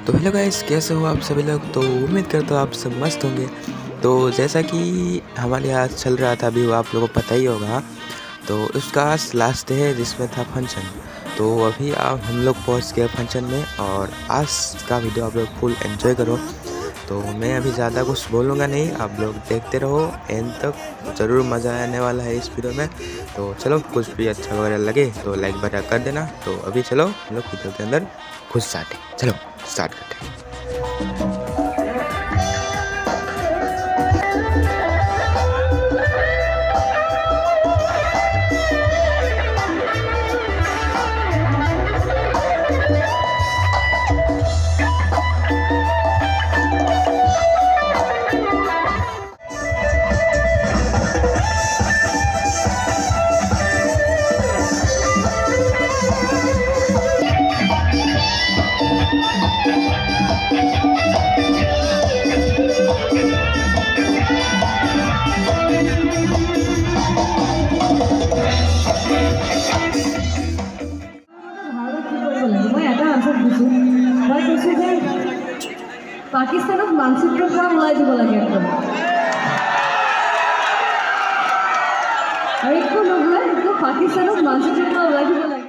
तो hello guys, कैसे हो आप सभी लोग। तो उम्मीद करता हूँ आप सब मस्त होंगे। तो जैसा कि हमारे यहाँ चल रहा था अभी, वो आप लोगों को पता ही होगा। तो उसका आज लास्ट डे है जिसमें था फंक्शन। तो अभी आप हम लोग पहुँच गए फंक्शन में, और आज का वीडियो आप लोग फुल एंजॉय करो। तो मैं अभी ज़्यादा कुछ बोलूँगा नहीं, आप लोग देखते रहो एंड तक, ज़रूर मज़ा आने वाला है इस वीडियो में। तो चलो, कुछ भी अच्छा वगैरह लगे तो लाइक वगैरह कर देना। तो अभी चलो हम लोग वीडियो के अंदर घुस जाते हैं। चलो स्टार्ट करते हैं। পাকিস্তানত মানচিত্ৰৰ পৰা ওলাই দিব লাগে একদম, আৰু একো নহ'লে একদম পাকিস্তানত মানচিত্ৰৰ পৰা ওলাই দিব লাগে।